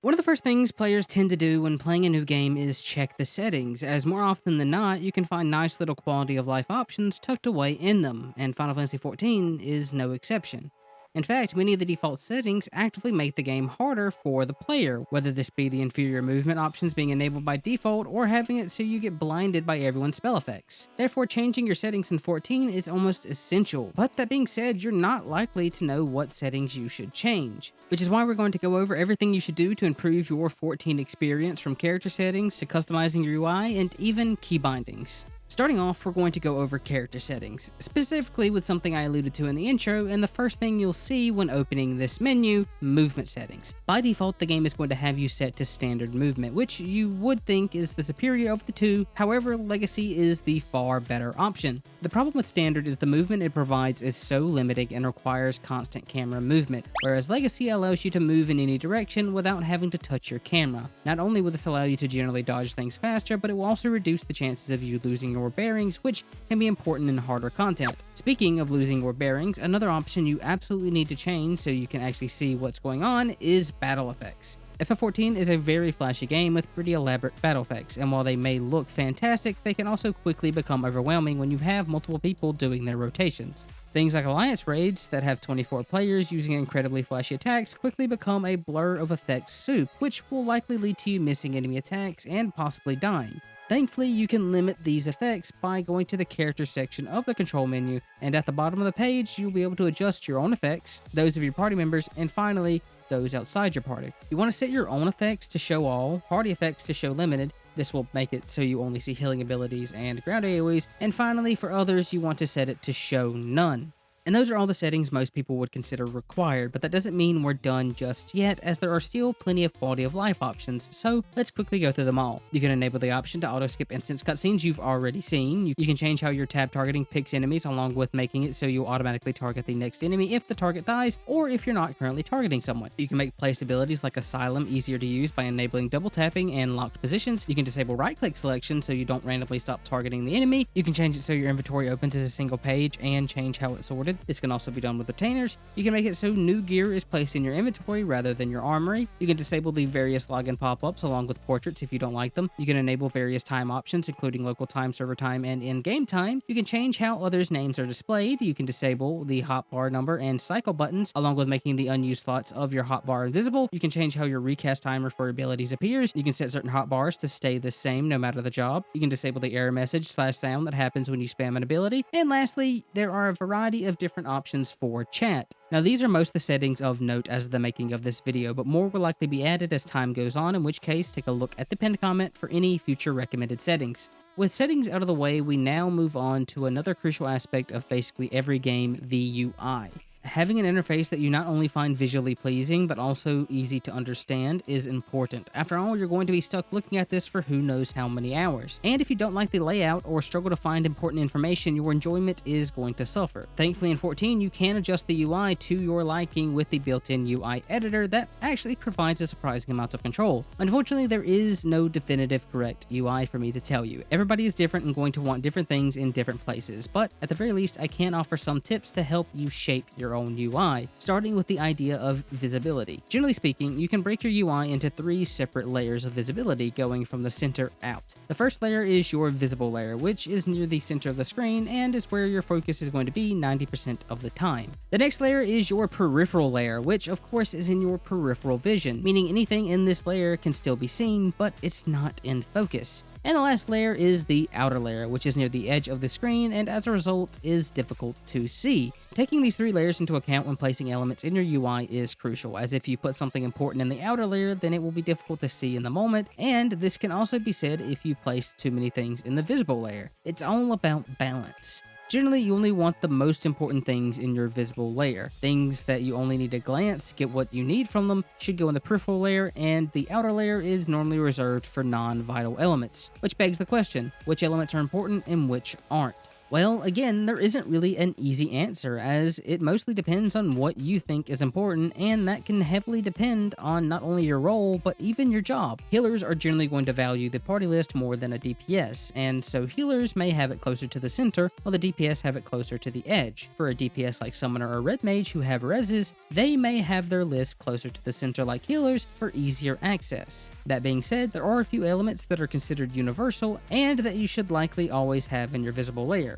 One of the first things players tend to do when playing a new game is check the settings, as more often than not, you can find nice little quality of life options tucked away in them, and Final Fantasy XIV is no exception. In fact, many of the default settings actively make the game harder for the player, whether this be the inferior movement options being enabled by default or having it so you get blinded by everyone's spell effects. Therefore, changing your settings in 14 is almost essential, but that being said, you're not likely to know what settings you should change, which is why we're going to go over everything you should do to improve your 14 experience, from character settings to customizing your UI and even key bindings. Starting off, we're going to go over character settings, specifically with something I alluded to in the intro, and the first thing you'll see when opening this menu, movement settings. By default, the game is going to have you set to standard movement, which you would think is the superior of the two. However, legacy is the far better option. The problem with standard is the movement it provides is so limiting and requires constant camera movement, whereas legacy allows you to move in any direction without having to touch your camera. Not only will this allow you to generally dodge things faster, but it will also reduce the chances of you losing your bearings, which can be important in harder content. Speaking of losing your bearings, another option you absolutely need to change so you can actually see what's going on is battle effects. FF14 is a very flashy game with pretty elaborate battle effects, and while they may look fantastic, they can also quickly become overwhelming when you have multiple people doing their rotations. Things like Alliance raids that have 24 players using incredibly flashy attacks quickly become a blur of effects soup, which will likely lead to you missing enemy attacks and possibly dying. Thankfully, you can limit these effects by going to the character section of the control menu, and at the bottom of the page, you'll be able to adjust your own effects, those of your party members, and finally, those outside your party. You want to set your own effects to show all, party effects to show limited. This will make it so you only see healing abilities and ground AoEs, and finally, for others, you want to set it to show none. And those are all the settings most people would consider required, but that doesn't mean we're done just yet, as there are still plenty of quality of life options, so let's quickly go through them all. You can enable the option to auto-skip instance cutscenes you've already seen. You can change how your tab targeting picks enemies, along with making it so you'll automatically target the next enemy if the target dies, or if you're not currently targeting someone. You can make placed abilities like Asylum easier to use by enabling double tapping and locked positions. You can disable right-click selection so you don't randomly stop targeting the enemy. You can change it so your inventory opens as a single page and change how it's sorted. This can also be done with retainers. You can make it so new gear is placed in your inventory rather than your armory. You can disable the various login pop-ups along with portraits if you don't like them. You can enable various time options, including local time, server time, and in-game time. You can change how others' names are displayed. You can disable the hotbar number and cycle buttons, along with making the unused slots of your hotbar invisible. You can change how your recast timer for abilities appears. You can set certain hotbars to stay the same no matter the job. You can disable the error message / sound that happens when you spam an ability. And lastly, there are a variety of different options for chat. Now, these are most of the settings of note as the making of this video, but more will likely be added as time goes on, in which case take a look at the pinned comment for any future recommended settings. With settings out of the way, we now move on to another crucial aspect of basically every game, the UI. Having an interface that you not only find visually pleasing, but also easy to understand is important. After all, you're going to be stuck looking at this for who knows how many hours. And if you don't like the layout or struggle to find important information, your enjoyment is going to suffer. Thankfully, in 14, you can adjust the UI to your liking with the built-in UI editor that actually provides a surprising amount of control. Unfortunately, there is no definitive correct UI for me to tell you. Everybody is different and going to want different things in different places, but at the very least, I can offer some tips to help you shape your own UI, starting with the idea of visibility. Generally speaking, you can break your UI into 3 separate layers of visibility going from the center out. The first layer is your visible layer, which is near the center of the screen and is where your focus is going to be 90% of the time. The next layer is your peripheral layer, which of course is in your peripheral vision, meaning anything in this layer can still be seen, but it's not in focus. And the last layer is the outer layer, which is near the edge of the screen and as a result is difficult to see. Taking these 3 layers into account when placing elements in your UI is crucial, as if you put something important in the outer layer, then it will be difficult to see in the moment, and this can also be said if you place too many things in the visible layer. It's all about balance. Generally, you only want the most important things in your visible layer. Things that you only need to glance to get what you need from them should go in the peripheral layer, and the outer layer is normally reserved for non-vital elements. Which begs the question, which elements are important and which aren't? Well, again, there isn't really an easy answer, as it mostly depends on what you think is important, and that can heavily depend on not only your role, but even your job. Healers are generally going to value the party list more than a DPS, and so healers may have it closer to the center, while the DPS have it closer to the edge. For a DPS like Summoner or Red Mage who have reses, they may have their list closer to the center like healers for easier access. That being said, there are a few elements that are considered universal, and that you should likely always have in your visible layer.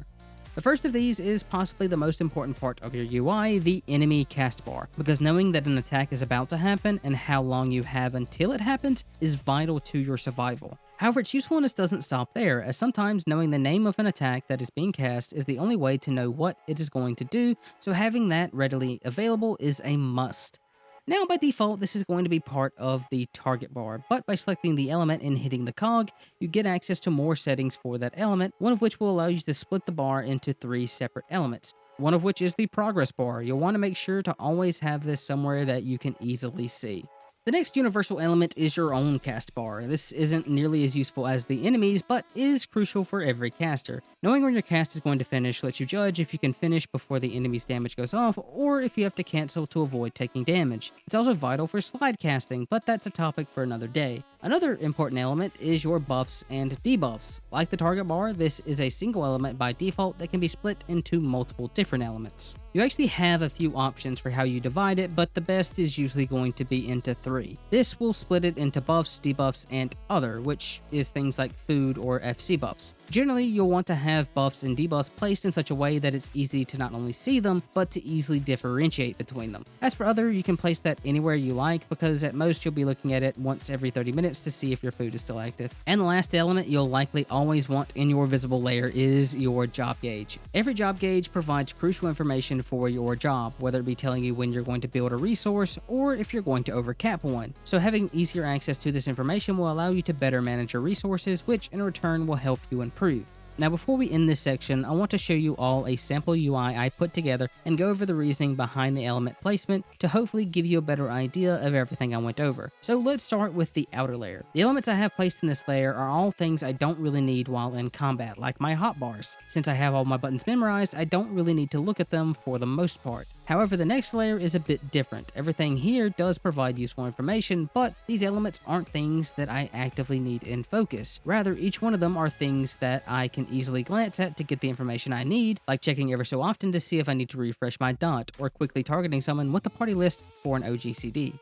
The first of these is possibly the most important part of your UI, the enemy cast bar, because knowing that an attack is about to happen and how long you have until it happens is vital to your survival. However, its usefulness doesn't stop there, as sometimes knowing the name of an attack that is being cast is the only way to know what it is going to do, so having that readily available is a must. Now, by default, this is going to be part of the target bar, but by selecting the element and hitting the cog, you get access to more settings for that element, one of which will allow you to split the bar into 3 separate elements, one of which is the progress bar. You'll want to make sure to always have this somewhere that you can easily see. The next universal element is your own cast bar. This isn't nearly as useful as the enemies, but is crucial for every caster. Knowing when your cast is going to finish lets you judge if you can finish before the enemy's damage goes off, or if you have to cancel to avoid taking damage. It's also vital for slide casting, but that's a topic for another day. Another important element is your buffs and debuffs. Like the target bar, this is a single element by default that can be split into multiple different elements. You actually have a few options for how you divide it, but the best is usually going to be into 3. This will split it into buffs, debuffs, and other, which is things like food or FC buffs. Generally, you'll want to have buffs and debuffs placed in such a way that it's easy to not only see them, but to easily differentiate between them. As for other, you can place that anywhere you like, because at most you'll be looking at it once every 30 minutes to see if your food is still active. And the last element you'll likely always want in your visible layer is your job gauge. Every job gauge provides crucial information for your job, whether it be telling you when you're going to build a resource or if you're going to overcap one. So having easier access to this information will allow you to better manage your resources, which in return will help you improve. Now, before we end this section, I want to show you all a sample UI I put together and go over the reasoning behind the element placement to hopefully give you a better idea of everything I went over. So let's start with the outer layer. The elements I have placed in this layer are all things I don't really need while in combat, like my hotbars. Since I have all my buttons memorized, I don't really need to look at them for the most part. However, the next layer is a bit different. Everything here does provide useful information, but these elements aren't things that I actively need in focus. Rather, each one of them are things that I can easily glance at to get the information I need, like checking ever so often to see if I need to refresh my dot, or quickly targeting someone with the party list for an OGCD.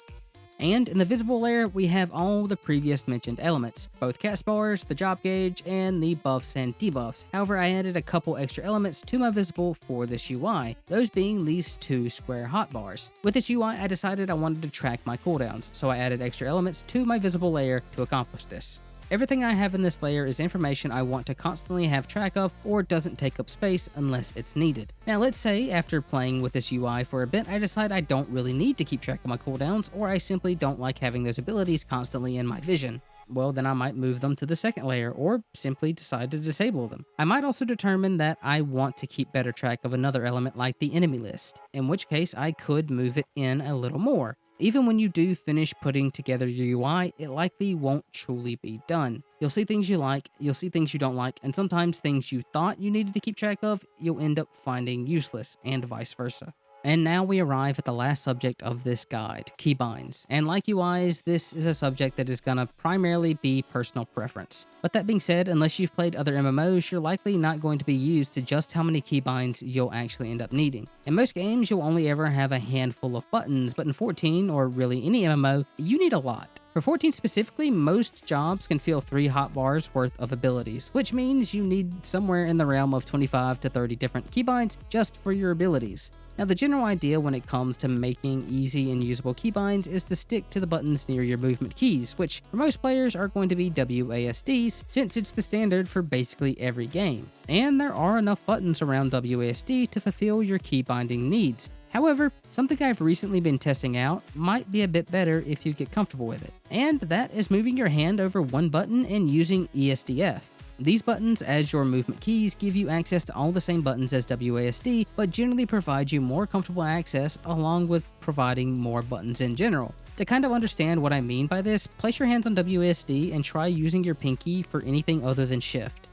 And in the visible layer, we have all the previous mentioned elements, both cast bars, the job gauge, and the buffs and debuffs. However, I added a couple extra elements to my visible for this UI, those being these 2 square hotbars. With this UI, I decided I wanted to track my cooldowns, so I added extra elements to my visible layer to accomplish this. Everything I have in this layer is information I want to constantly have track of or doesn't take up space unless it's needed. Now let's say after playing with this UI for a bit I decide I don't really need to keep track of my cooldowns, or I simply don't like having those abilities constantly in my vision. Well, then I might move them to the second layer or simply decide to disable them. I might also determine that I want to keep better track of another element like the enemy list, in which case I could move it in a little more. Even when you do finish putting together your UI, it likely won't truly be done. You'll see things you like, you'll see things you don't like, and sometimes things you thought you needed to keep track of, you'll end up finding useless, and vice versa. And now we arrive at the last subject of this guide, keybinds. And like UIs, this is a subject that is gonna primarily be personal preference. But that being said, unless you've played other MMOs, you're likely not going to be used to just how many keybinds you'll actually end up needing. In most games, you'll only ever have a handful of buttons, but in 14, or really any MMO, you need a lot. For 14 specifically, most jobs can fill 3 hotbars worth of abilities, which means you need somewhere in the realm of 25 to 30 different keybinds just for your abilities. Now, the general idea when it comes to making easy and usable keybinds is to stick to the buttons near your movement keys, which for most players are going to be WASDs, since it's the standard for basically every game. And there are enough buttons around WASD to fulfill your keybinding needs. However, something I've recently been testing out might be a bit better if you get comfortable with it, and that is moving your hand over one button and using ESDF. These buttons as your movement keys give you access to all the same buttons as WASD, but generally provide you more comfortable access along with providing more buttons in general. To kind of understand what I mean by this, place your hands on WASD and try using your pinky for anything other than shift.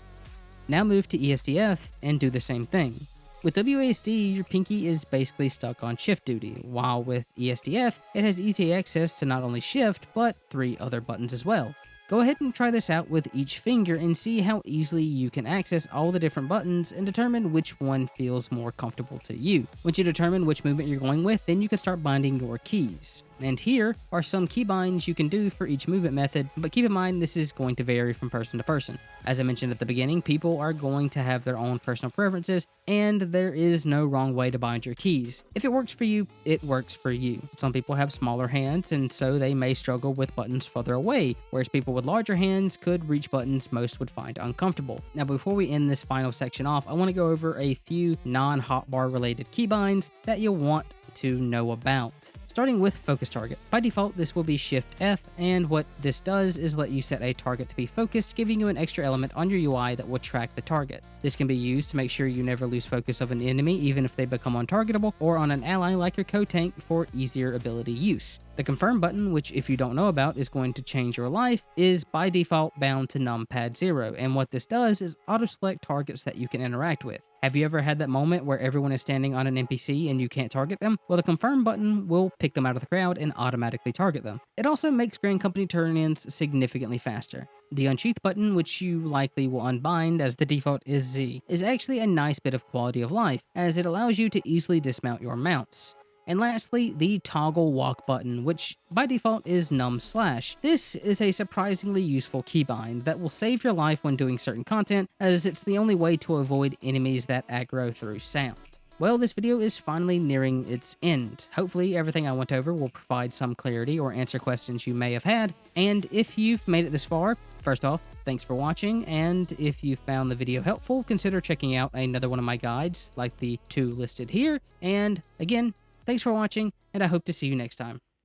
Now move to ESDF and do the same thing. With WASD, your pinky is basically stuck on shift duty, while with ESDF, it has easy access to not only shift, but 3 other buttons as well. Go ahead and try this out with each finger and see how easily you can access all the different buttons and determine which one feels more comfortable to you. Once you determine which movement you're going with, then you can start binding your keys. And here are some key binds you can do for each movement method, but keep in mind this is going to vary from person to person. As I mentioned at the beginning, people are going to have their own personal preferences, and there is no wrong way to bind your keys. If it works for you, it works for you. Some people have smaller hands, and so they may struggle with buttons further away, whereas people with larger hands could reach buttons most would find uncomfortable. Now, before we end this final section off, I want to go over a few non-hotbar related keybinds that you'll want to know about. Starting with focus target. By default, this will be Shift F, and what this does is let you set a target to be focused, giving you an extra element on your UI that will track the target. This can be used to make sure you never lose focus of an enemy, even if they become untargetable, or on an ally like your co-tank for easier ability use. The confirm button, which if you don't know about is going to change your life, is by default bound to numpad 0, and what this does is auto-select targets that you can interact with. Have you ever had that moment where everyone is standing on an NPC and you can't target them? Well, the confirm button will pick them out of the crowd and automatically target them. It also makes Grand Company turn-ins significantly faster. The unsheath button, which you likely will unbind as the default is Z, is actually a nice bit of quality of life, as it allows you to easily dismount your mounts. And lastly, the toggle walk button, which by default is num/. This is a surprisingly useful keybind that will save your life when doing certain content, as it's the only way to avoid enemies that aggro through sound. Well, this video is finally nearing its end. Hopefully everything I went over will provide some clarity or answer questions you may have had, and if you've made it this far, first off, thanks for watching, and if you found the video helpful, consider checking out another one of my guides like the 2 listed here, and again, thanks for watching, and I hope to see you next time.